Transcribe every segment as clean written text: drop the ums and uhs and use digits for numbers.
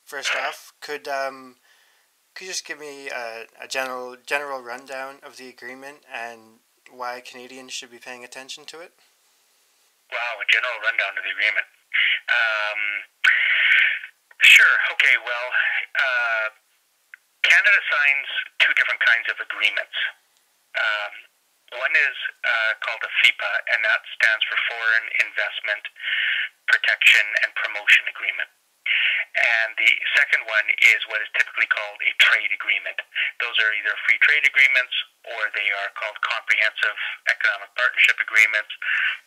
first off, could you just give me a general rundown of the agreement and why Canadians should be paying attention to it? Wow, a general rundown of the agreement. Sure. Okay. Well, Canada signs two different kinds of agreements. One is called a FIPA, and that stands for Foreign Investment Protection and Promotion Agreement. And the second one is what is typically called a trade agreement. Those are either free trade agreements or they are called comprehensive economic partnership agreements,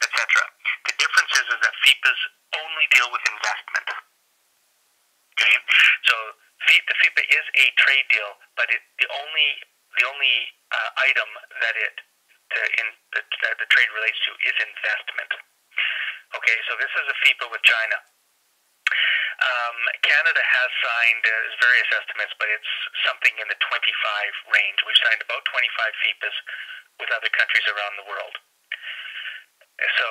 etc. The difference is that FIPAs only deal with investment. Okay, so the FIPA is a trade deal, but the only item that the trade relates to is investment. Okay, so this is a FIPA with China. Canada has signed, there's various estimates, but it's something in the 25 range. We've signed about 25 FIPAs with other countries around the world. So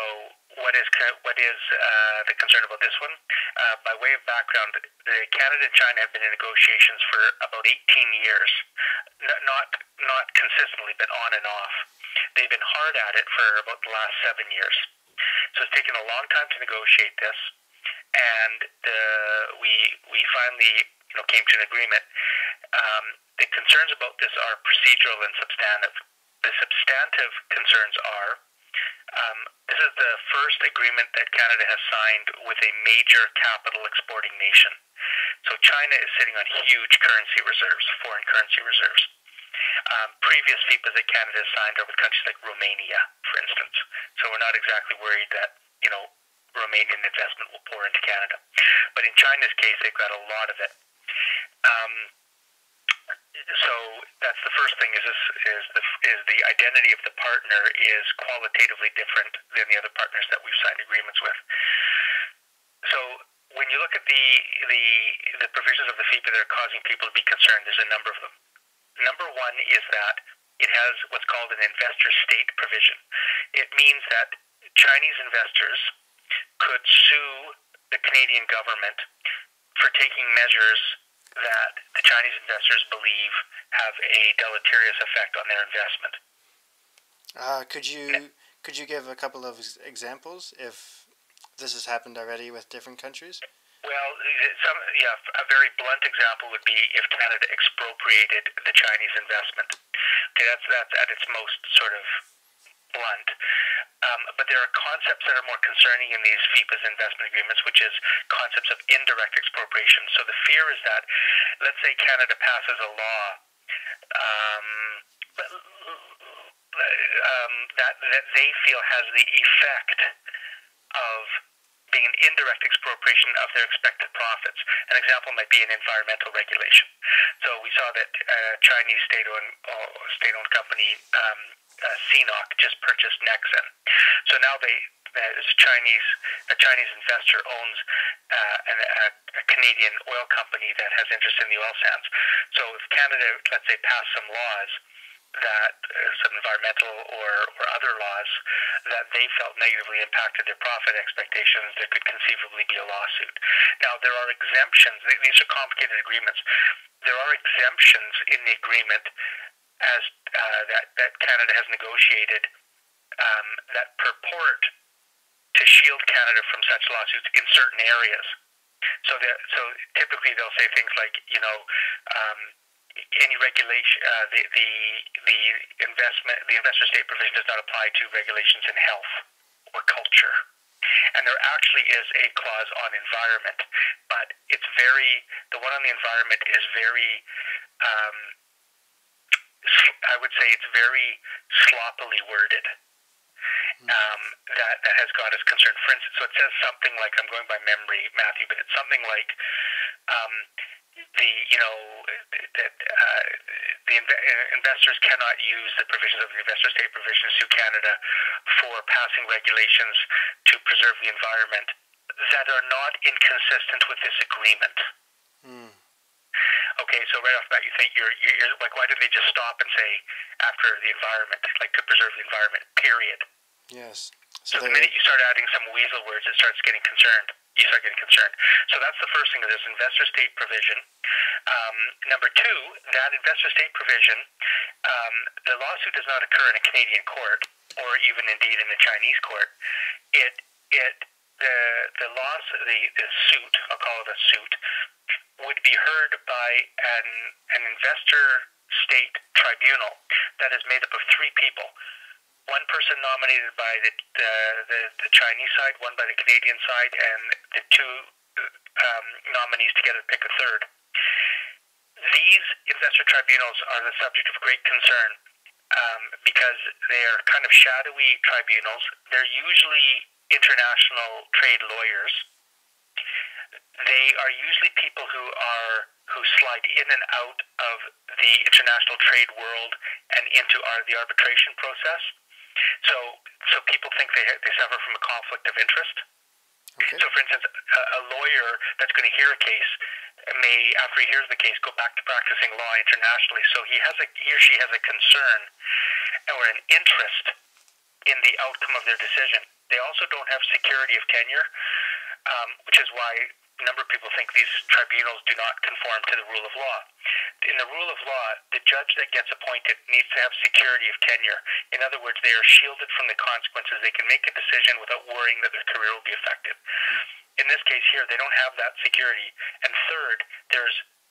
what is the concern about this one? By way of background, Canada and China have been in negotiations for about 18 years, not consistently, but on and off. They've been hard at it for about the last 7 years. So it's taken a long time to negotiate this, and we finally came to an agreement. The concerns about this are procedural and substantive. The substantive concerns are this is the first agreement that Canada has signed with a major capital exporting nation. So China is sitting on huge currency reserves, foreign currency reserves. Previous FIPAs that Canada has signed are with countries like Romania, for instance. So we're not exactly worried that, Romanian investment will pour into Canada. But in China's case, they've got a lot of it. So that's the first thing, is the identity of the partner is qualitatively different than the other partners that we've signed agreements with. So when you look at the provisions of the FIPA that are causing people to be concerned, there's a number of them. Number one is that it has what's called an investor-state provision. It means that Chinese investors could sue the Canadian government for taking measures that the Chinese investors believe have a deleterious effect on their investment. Could you give a couple of examples if this has happened already with different countries? Well, a very blunt example would be if Canada expropriated the Chinese investment. Okay, that's at its most sort of blunt. But there are concepts that are more concerning in these FIPA's investment agreements, which is concepts of indirect expropriation. So the fear is that, let's say Canada passes a law that they feel has the effect of being an indirect expropriation of their expected profits. An example might be an environmental regulation. So we saw that Chinese state-owned company CNOOC just purchased Nexen. So now a Chinese investor owns a Canadian oil company that has interest in the oil sands. So if Canada, let's say, passed some laws that some environmental or other laws that they felt negatively impacted their profit expectations, there could conceivably be a lawsuit. Now, there are exemptions. These are complicated agreements. There are exemptions in the agreement as that Canada has negotiated that purport to shield Canada from such lawsuits in certain areas. So typically they'll say things like, any regulation, the investor state provision does not apply to regulations in health or culture. And there actually is a clause on environment, but the one on the environment is very, I would say it's very sloppily worded. That has got us concerned. For instance, so it says something like, I'm going by memory, Matthew, but it's something like investors cannot use the provisions of the investor state provisions to Canada for passing regulations to preserve the environment that are not inconsistent with this agreement. Okay, so right off the bat you think you're like, why didn't they just stop and say after the environment, like to preserve the environment, period? Yes. So the minute you start adding some weasel words, it starts getting concerned. you start getting concerned. So that's the first thing. There's investor-state provision. Number two, that investor-state provision, the lawsuit does not occur in a Canadian court or even indeed in a Chinese court. The suit, I'll call it a suit, would be heard by an investor-state tribunal that is made up of three people. One person nominated by the Chinese side, one by the Canadian side, and the two nominees together pick a third. These investor tribunals are the subject of great concern because they are kind of shadowy tribunals. They're usually international trade lawyers. They are usually people who slide in and out of the international trade world and into the arbitration process. So people think they suffer from a conflict of interest. Okay. So, for instance, a lawyer that's going to hear a case may, after he hears the case, go back to practicing law internationally. So he or she has a concern or an interest in the outcome of their decision. They also don't have security of tenure, which is why a number of people think these tribunals do not conform to the rule of law. In the rule of law, the judge that gets appointed needs to have security of tenure. In other words, they are shielded from the consequences. They can make a decision without worrying that their career will be affected. In this case here, they don't have that security. And third,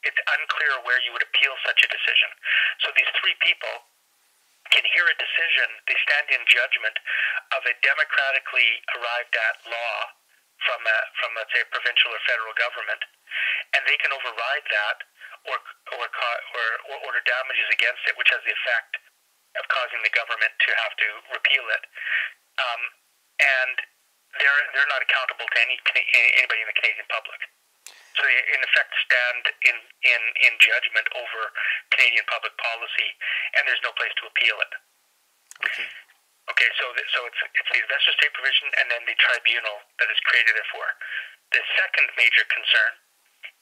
it's unclear where you would appeal such a decision. So these three people can hear a decision, they stand in judgment of a democratically arrived at law from let's say a provincial or federal government, and they can override that or order damages against it, which has the effect of causing the government to have to repeal it. And they're not accountable to anybody in the Canadian public. So they, in effect, stand in judgment over Canadian public policy, and there's no place to appeal it. Okay, so it's the investor-state provision and then the tribunal that is created for. The second major concern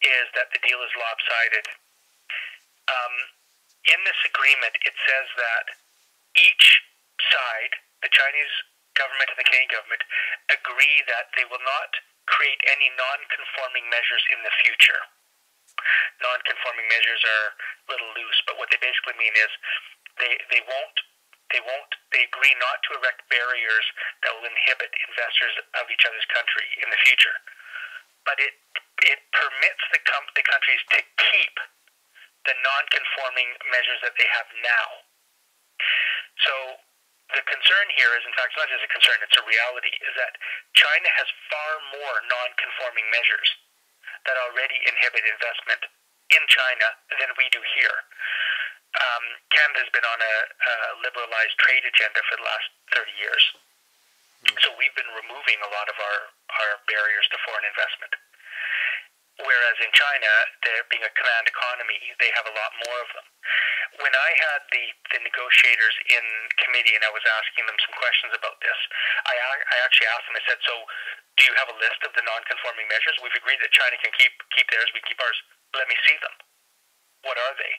is that the deal is lopsided. In this agreement, it says that each side, the Chinese government and the Canadian government, agree that they will not create any non-conforming measures in the future. Non-conforming measures are a little loose, but what they basically mean is they agree not to erect barriers that will inhibit investors of each other's country in the future. But it permits the countries to keep the non-conforming measures that they have now. So the concern here is, in fact, it's not just a concern, it's a reality, is that China has far more non-conforming measures that already inhibit investment in China than we do here. Canada's been on a liberalized trade agenda for the last 30 years. So we've been removing a lot of our barriers to foreign investment. Whereas in China, there being a command economy, they have a lot more of them. When I had the negotiators in committee and I was asking them some questions about this, I actually asked them, I said, so do you have a list of the non-conforming measures? We've agreed that China can keep theirs, we keep ours. Let me see them. What are they?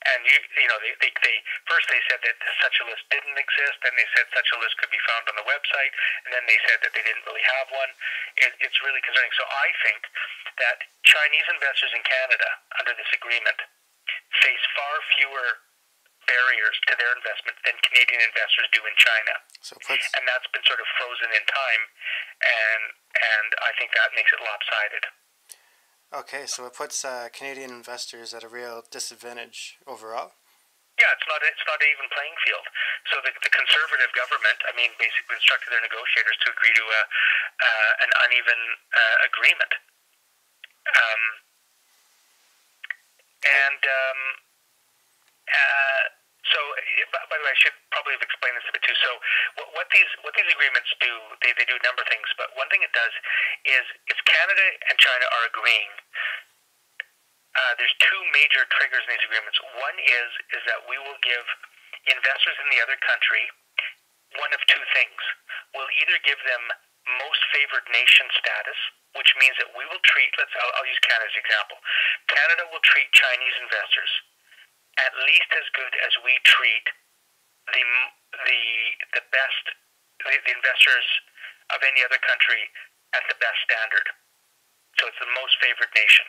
And they first they said that such a list didn't exist, then they said such a list could be found on the website, and then they said that they didn't really have one. It's really concerning. So I think that Chinese investors in Canada under this agreement face far fewer barriers to their investment than Canadian investors do in China. And that's been sort of frozen in time, and I think that makes it lopsided. Okay, so it puts Canadian investors at a real disadvantage overall? Yeah, it's not an even playing field. So the Conservative government, basically instructed their negotiators to agree to an uneven agreement. So, by the way, I should probably have explained this a bit too. So, what these agreements do, they do a number of things. But one thing it does is, if Canada and China are agreeing, there's two major triggers in these agreements. One is that we will give investors in the other country one of two things. We'll either give them most favored nation status, which means that we will treat, I'll use Canada as an example. Canada will treat Chinese investors at least as good as we treat the investors of any other country at the best standard. So it's the most favored nation.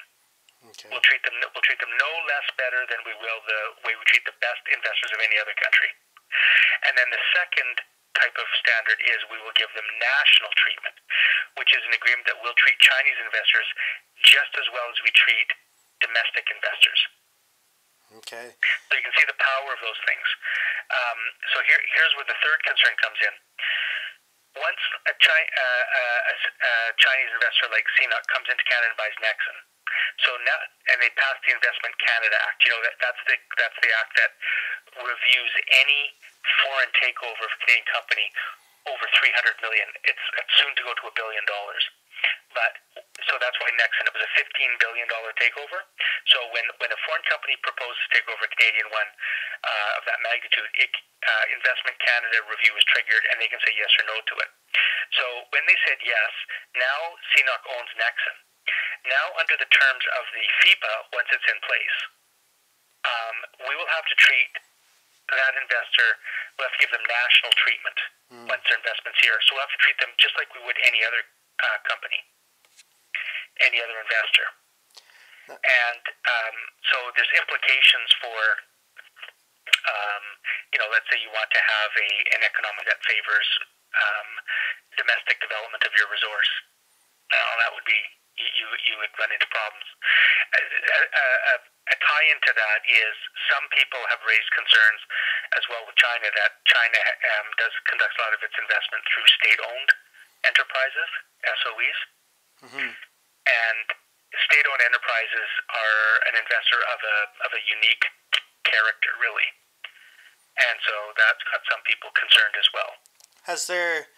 Okay. We'll treat them no less better than we will the way we treat the best investors of any other country. And then the second type of standard is we will give them national treatment, which is an agreement that will treat Chinese investors just as well as we treat domestic investors. Okay. So you can see the power of those things. So here's where the third concern comes in. Once a Chinese investor like CNOOC comes into Canada and buys Nexen, so now, and they passed the Investment Canada Act. You know, that's the act that reviews any foreign takeover of a Canadian company over $300 million. It's soon to go to $1 billion. But so that's why Nexen, it was a $15 billion takeover. So when a foreign company proposes to take over a Canadian one of that magnitude, Investment Canada review is triggered, and they can say yes or no to it. So when they said yes, now CNOOC owns Nexen. Now, under the terms of the FIPA, once it's in place, we will have to treat that investor, we'll have to give them national treatment once their investment's here. So we'll have to treat them just like we would any other company, any other investor. And so there's implications for, let's say you want to have an economic that favors domestic development of your resource. That would be, you would run into problems. A tie-in to that is some people have raised concerns as well with China that China conducts a lot of its investment through state-owned enterprises, SOEs. Mm-hmm. And state-owned enterprises are an investor of a unique character, really. And so that's got some people concerned as well. Has there...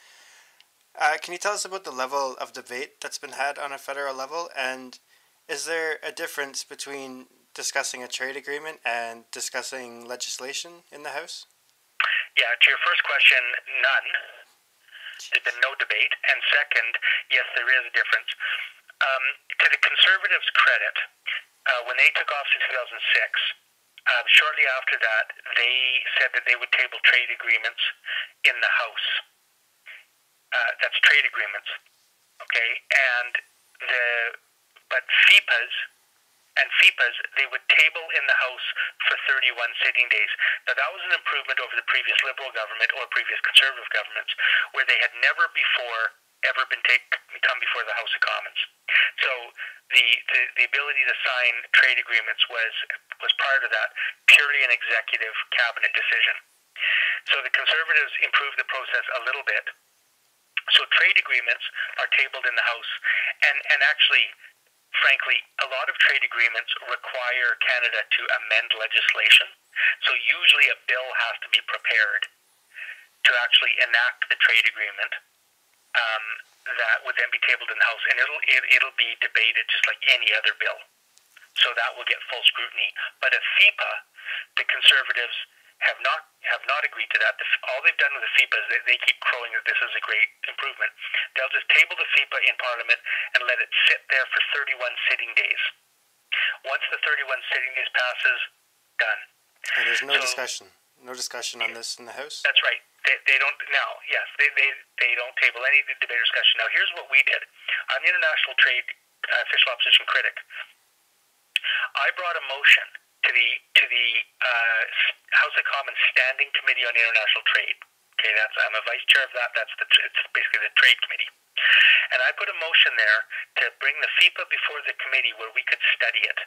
can you tell us about the level of debate that's been had on a federal level, and is there a difference between discussing a trade agreement and discussing legislation in the House? Yeah, to your first question, none. There's been no debate. And second, yes, there is a difference. To the Conservatives' credit, when they took office in 2006, shortly after that, they said that they would table trade agreements in the House. That's trade agreements, okay? But FIPAs, they would table in the House for 31 sitting days. Now, that was an improvement over the previous Liberal government or previous Conservative governments, where they had never before ever come before the House of Commons. So the ability to sign trade agreements was prior to that purely an executive cabinet decision. So the Conservatives improved the process a little bit. So trade agreements are tabled in the House, and actually, frankly, a lot of trade agreements require Canada to amend legislation. So usually a bill has to be prepared to actually enact the trade agreement that would then be tabled in the House, and it'll be debated just like any other bill. So that will get full scrutiny. But a FIPA, the Conservatives have not agreed to that. All they've done with the FIPA is they keep crowing that this is a great improvement. They'll just table the FIPA in Parliament and let it sit there for 31 sitting days. Once the 31 sitting days passes, done. And there's no discussion on this in the House? That's right. They don't now. Yes, they don't table any debate or discussion. Now, here's what we did. I'm the International Trade Official Opposition Critic. I brought a motion to the House of Commons Standing Committee on International Trade. Okay, I'm a vice chair of that. It's basically the Trade Committee, and I put a motion there to bring the FIPA before the committee where we could study it.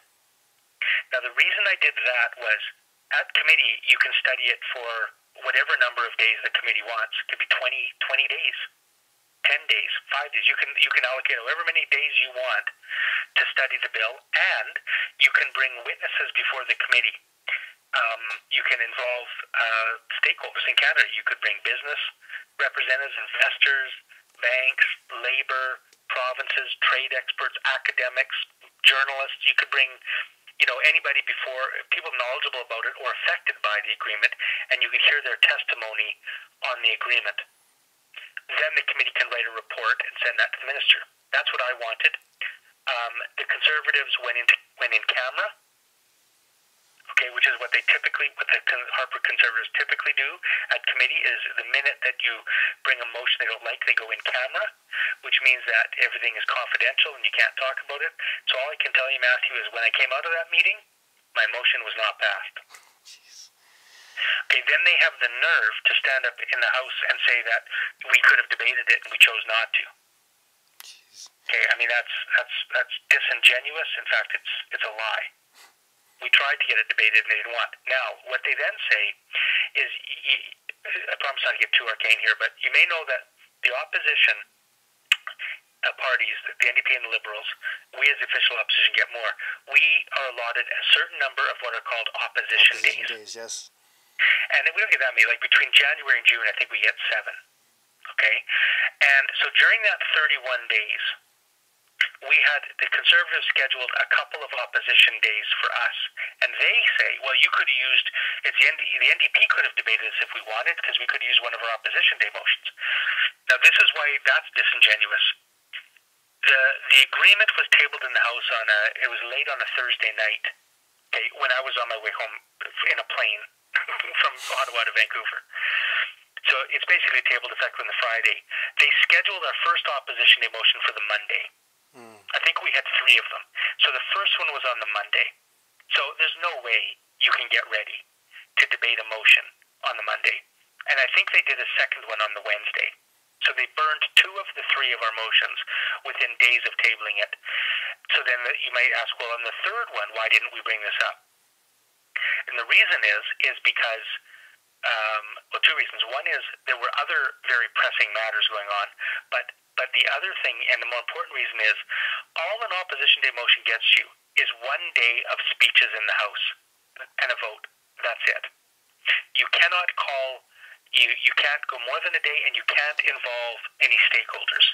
Now, the reason I did that was at committee you can study it for whatever number of days the committee wants. It could be 20 days, 10 days, 5 days. You can allocate however many days you want to study the bill, and you can bring witnesses before the committee. You can involve stakeholders in Canada. You could bring business representatives, investors, banks, labor, provinces, trade experts, academics, journalists. You could bring anybody before, people knowledgeable about it or affected by the agreement, and you could hear their testimony on the agreement. Then the committee can write a report and send that to the minister. That's what I wanted. The Conservatives went in camera, okay, which is what the Harper Conservatives typically do at committee, is the minute that you bring a motion they don't like, they go in camera, which means that everything is confidential and you can't talk about it. So all I can tell you, Matthew, is when I came out of that meeting, my motion was not passed. Jeez. Okay, then they have the nerve to stand up in the House and say that we could have debated it and we chose not to. Jeez. Okay, I mean that's disingenuous. In fact, it's a lie. We tried to get it debated and they didn't want. Now, what they then say is, I promise not to get too arcane here, but you may know that the opposition parties, the NDP and the Liberals, we as official opposition get more. We are allotted a certain number of what are called opposition days. Yes. And we don't get that many. Like between January and June, I think we get 7. Okay? And so during that 31 days, we had the Conservatives scheduled a couple of opposition days for us. And they say, well, you could have used, the NDP could have debated this if we wanted, because we could use one of our opposition day motions. Now, this is why that's disingenuous. The agreement was tabled in the House it was late on a Thursday night, okay, when I was on my way home in a plane from Ottawa to Vancouver. So it's basically tabled effective on the Friday. They scheduled our first opposition day motion for the Monday. I think we had 3 of them. So the first one was on the Monday. So there's no way you can get ready to debate a motion on the Monday. And I think they did a second one on the Wednesday. So they burned 2 of the 3 of our motions within days of tabling it. So then you might ask, well, on the third one, why didn't we bring this up? And the reason is because, 2 reasons. One is there were other very pressing matters going on, but the other thing, and the more important reason, is all an opposition day motion gets you is 1 day of speeches in the House and a vote. That's it. You cannot call, you can't go more than a day, and you can't involve any stakeholders.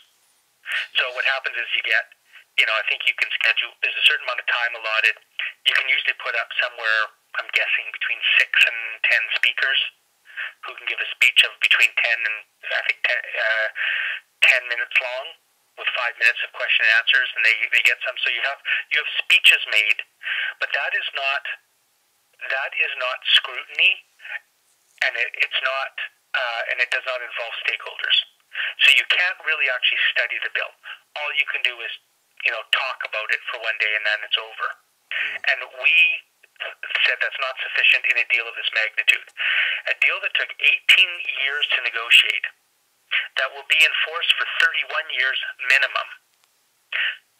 So what happens is you get, I think you can schedule, there's a certain amount of time allotted. You can usually put up somewhere, I'm guessing, between 6 and 10 speakers who can give a speech of between 10 and, I think, 10 minutes long, with 5 minutes of question and answers, and they get some. So you have speeches made, but that is not scrutiny, and it's not and it does not involve stakeholders. So you can't really actually study the bill. All you can do is talk about it for 1 day, and then it's over. And we said that's not sufficient in a deal of this magnitude. A deal that took 18 years to negotiate, that will be in force for 31 years minimum,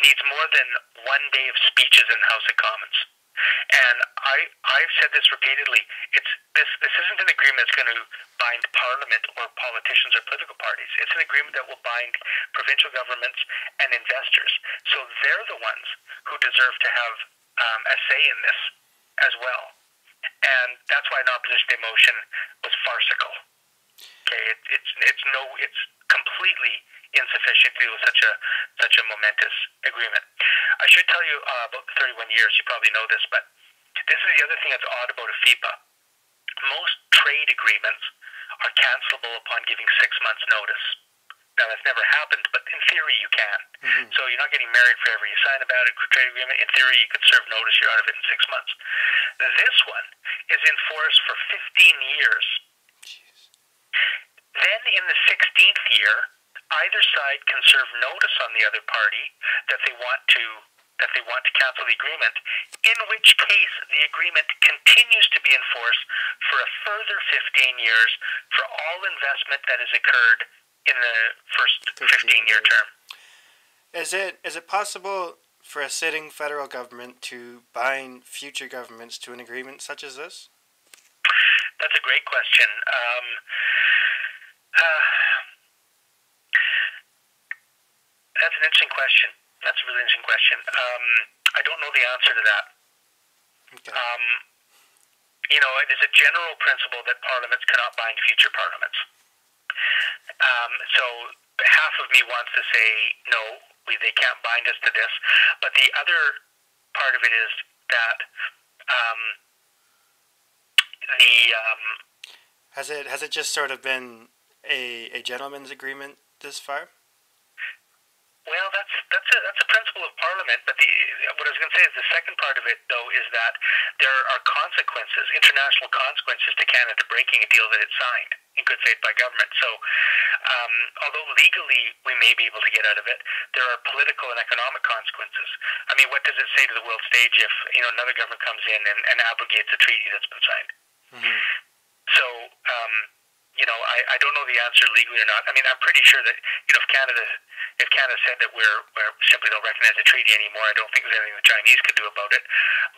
needs more than 1 day of speeches in the House of Commons. And I've said this repeatedly. This isn't an agreement that's going to bind Parliament or politicians or political parties. It's an agreement that will bind provincial governments and investors. So they're the ones who deserve to have a say in this as well. And that's why an opposition day motion was farcical. Okay, it's completely insufficient to deal with such a momentous agreement. I should tell you about the 31 years. You probably know this, but this is the other thing that's odd about a FIPA. Most trade agreements are cancelable upon giving 6 months' notice. Now, that's never happened, but in theory, you can. Mm-hmm. So you're not getting married forever. You sign a trade agreement. In theory, you could serve notice. You're out of it in 6 months. This one is in force for 15 years. Jeez. Then, in the 16th year, either side can serve notice on the other party that they want to cancel the agreement, in which case the agreement continues to be in force for a further 15 years for all investment that has occurred in the first 15-year term. Is it possible for a sitting federal government to bind future governments to an agreement such as this? That's a great question. That's an interesting question. That's a really interesting question. I don't know the answer to that. Okay. There's a general principle that parliaments cannot bind future parliaments. So half of me wants to say, no, they can't bind us to this. But the other part of it is that Has it just sort of been a gentleman's agreement this far? Well, that's that's a principle of Parliament. But what I was going to say is the second part of it, though, is that there are consequences, international consequences to Canada breaking a deal that it signed in good faith by government. So, although legally we may be able to get out of it, there are political and economic consequences. I mean, what does it say to the world stage if another government comes in and abrogates a treaty that's been signed? Mm-hmm. So, I don't know the answer legally or not. I mean, I'm pretty sure that if Canada said that we're simply don't recognize the treaty anymore, I don't think there's anything the Chinese could do about it.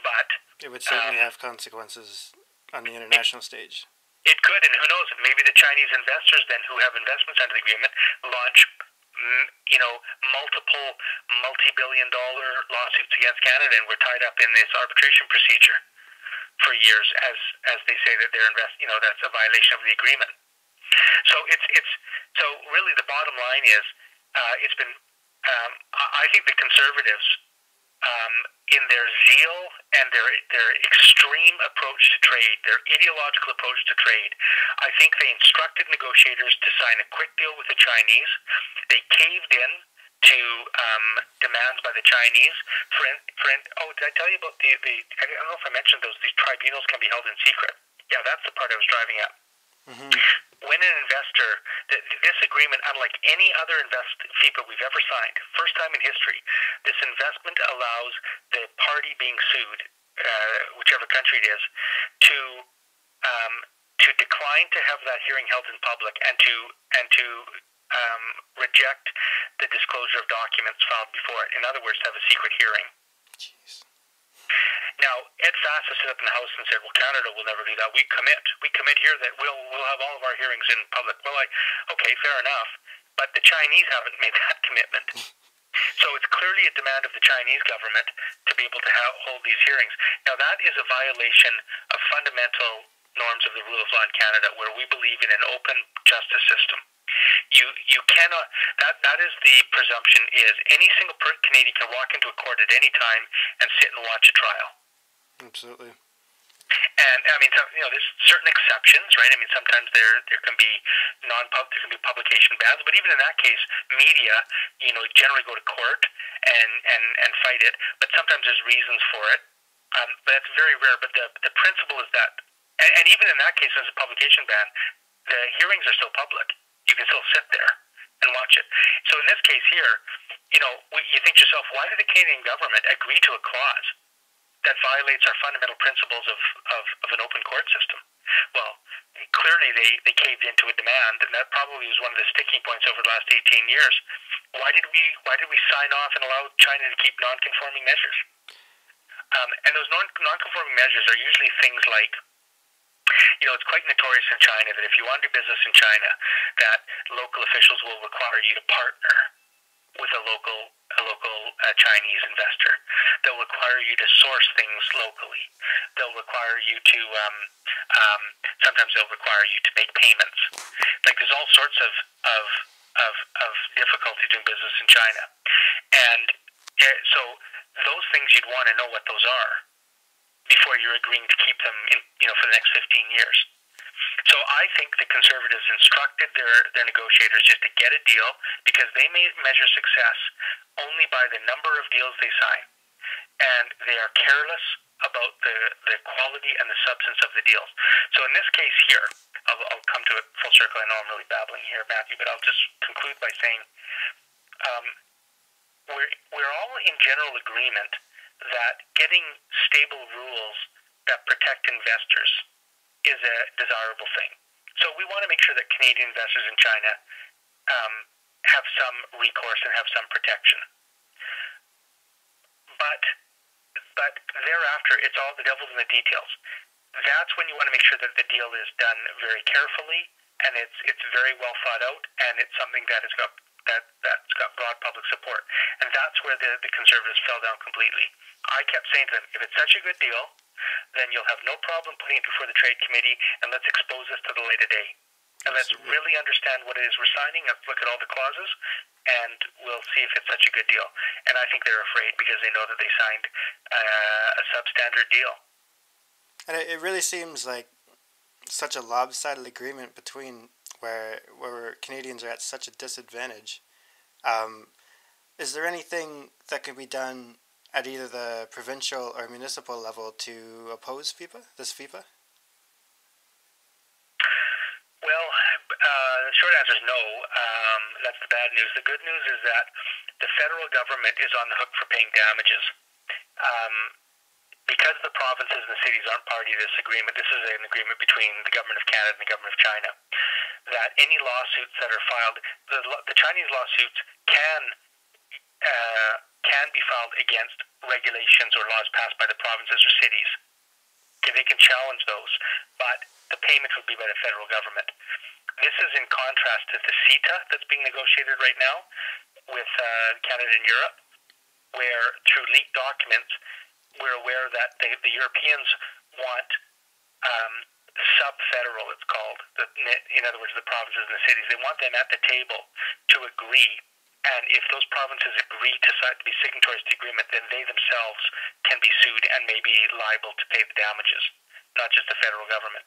But it would certainly have consequences on the international stage. It could, and who knows? Maybe the Chinese investors then, who have investments under the agreement, launch multiple multi-billion-dollar lawsuits against Canada, and we're tied up in this arbitration procedure for years, as they say that they're that's a violation of the agreement. So so really the bottom line is it's been I think the Conservatives, in their zeal and their extreme approach to trade, their ideological approach to trade, I think they instructed negotiators to sign a quick deal with the Chinese. They caved in to demands by the Chinese. Did I tell you about I don't know if I mentioned these tribunals can be held in secret. Yeah, that's the part I was driving at. Mm-hmm. When an investor, this agreement, unlike any other FIPA we've ever signed, first time in history, this investment allows the party being sued, whichever country it is, to decline to have that hearing held in public and to reject the disclosure of documents filed before it. In other words, to have a secret hearing. Jeez. Now, Ed Fass has stood up in the House and said, well, Canada will never do that. We commit here that we'll have all of our hearings in public. Well, okay, fair enough. But the Chinese haven't made that commitment. So it's clearly a demand of the Chinese government to be able to hold these hearings. Now, that is a violation of fundamental norms of the rule of law in Canada, where we believe in an open justice system. You cannot, that is the presumption, is any single Canadian can walk into a court at any time and sit and watch a trial. Absolutely. And I mean, there's certain exceptions, right? I mean, sometimes there can be there can be publication bans, but even in that case, media, generally go to court and fight it. But sometimes there's reasons for it. But that's very rare. But the principle is that, and even in that case, there's a publication ban. The hearings are still public. You can still sit there and watch it. So in this case here, you think to yourself, why did the Canadian government agree to a clause that violates our fundamental principles of an open court system? Well, clearly they caved into a demand, and that probably was one of the sticking points over the last 18 years. Why did we sign off and allow China to keep non-conforming measures? And those non-conforming measures are usually things like, it's quite notorious in China that if you want to do business in China, that local officials will require you to partner with a local Chinese investor. They'll require you to source things locally. They'll require you to sometimes they'll require you to make payments. Like, there's all sorts of difficulty doing business in China, and so those things you'd want to know what those are before you're agreeing to keep them for the next 15 years. So I think the Conservatives instructed their negotiators just to get a deal, because they may measure success only by the number of deals they sign. And they are careless about the quality and the substance of the deals. So in this case here, I'll come to it full circle. I know I'm really babbling here, Matthew, but I'll just conclude by saying we're all in general agreement that getting stable rules that protect investors is a desirable thing. So we want to make sure that Canadian investors in China have some recourse and have some protection. But thereafter, it's all the devil's in the details. That's when you want to make sure that the deal is done very carefully, and it's very well thought out, and it's something that's got broad public support. And that's where the Conservatives fell down completely. I kept saying to them, if it's such a good deal, then you'll have no problem putting it before the Trade Committee, and let's expose this to the light of day. And let's really understand what it is we're signing. Let's look at all the clauses, and we'll see if it's such a good deal. And I think they're afraid because they know that they signed a substandard deal. And it really seems like such a lopsided agreement between where Canadians are at such a disadvantage. is there anything that could be done at either the provincial or municipal level to oppose this FIPA? Well, the short answer is no. That's the bad news. The good news is that the federal government is on the hook for paying damages. Because the provinces and the cities aren't party to this agreement, this is an agreement between the government of Canada and the government of China, that any lawsuits that are filed, the Chinese lawsuits can be filed against regulations or laws passed by the provinces or cities. They can challenge those, but the payment would be by the federal government. This is in contrast to the CETA that's being negotiated right now with Canada and Europe, where through leaked documents, we're aware that the Europeans want sub-federal, it's called, in other words, the provinces and the cities. They want them at the table to agree, and if those provinces agree to be signatories to the agreement, then they themselves can be sued and may be liable to pay the damages, not just the federal government.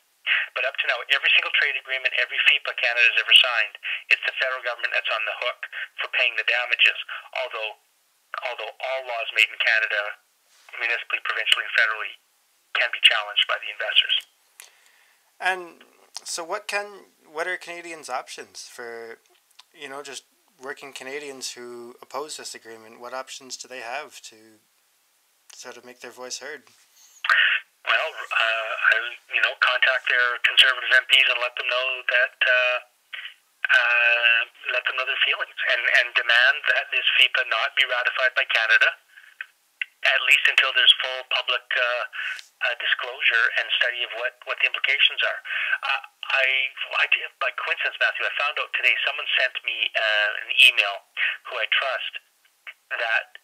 But up to now, every single trade agreement, every FIPA Canada has ever signed, it's the federal government that's on the hook for paying the damages, although all laws made in Canada, municipally, provincially, and federally, can be challenged by the investors. And so what are Canadians' options for, just working Canadians who oppose this agreement? What options do they have to sort of make their voice heard? Well, contact their Conservative MPs and let them know their feelings, and demand that this FIPA not be ratified by Canada, at least until there's full public disclosure and study of what the implications are. I did, by coincidence, Matthew, I found out today someone sent me an email who I trust that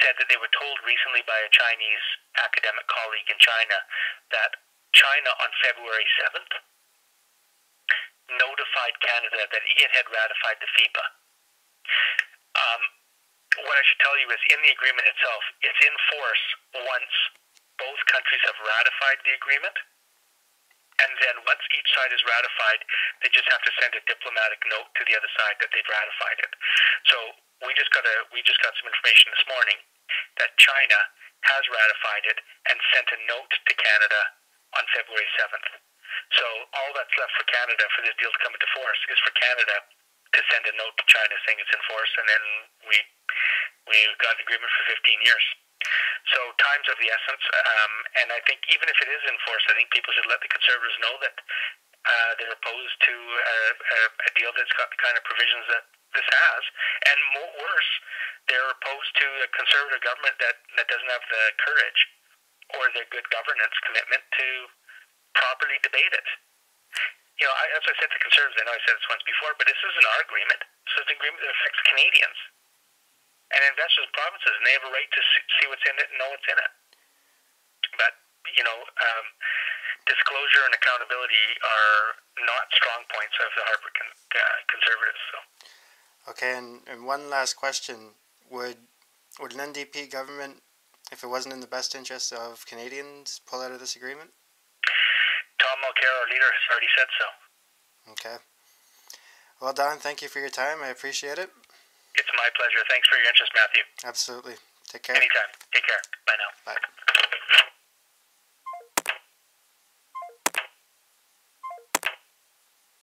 said that they were told recently by a Chinese academic colleague in China that China on February 7th notified Canada that it had ratified the FIPA. What I should tell you is, in the agreement itself, it's in force once both countries have ratified the agreement, and then once each side is ratified, they just have to send a diplomatic note to the other side that they've ratified it. So we just got some information this morning that China has ratified it and sent a note to Canada on February 7th. So all that's left for Canada for this deal to come into force is for Canada to send a note to China saying it's in force, and then we've got an agreement for 15 years. So time's of the essence, and I think even if it is in force, I think people should let the Conservatives know that they're opposed to a deal that's got the kind of provisions that this has, and worse, they're opposed to a Conservative government that doesn't have the courage or the good governance commitment to properly debate it. As I said to Conservatives, I know I said this once before, but this isn't our agreement. This is an agreement that affects Canadians and investors in provinces, and they have a right to see what's in it and know what's in it. But, disclosure and accountability are not strong points of the Harper Conservatives. So. Okay, and one last question. Would an NDP government, if it wasn't in the best interest of Canadians, pull out of this agreement? Tom Mulcair, our leader, has already said so. Okay. Well, Don, thank you for your time. I appreciate it. It's my pleasure. Thanks for your interest, Matthew. Absolutely. Take care. Anytime. Take care. Bye now. Bye.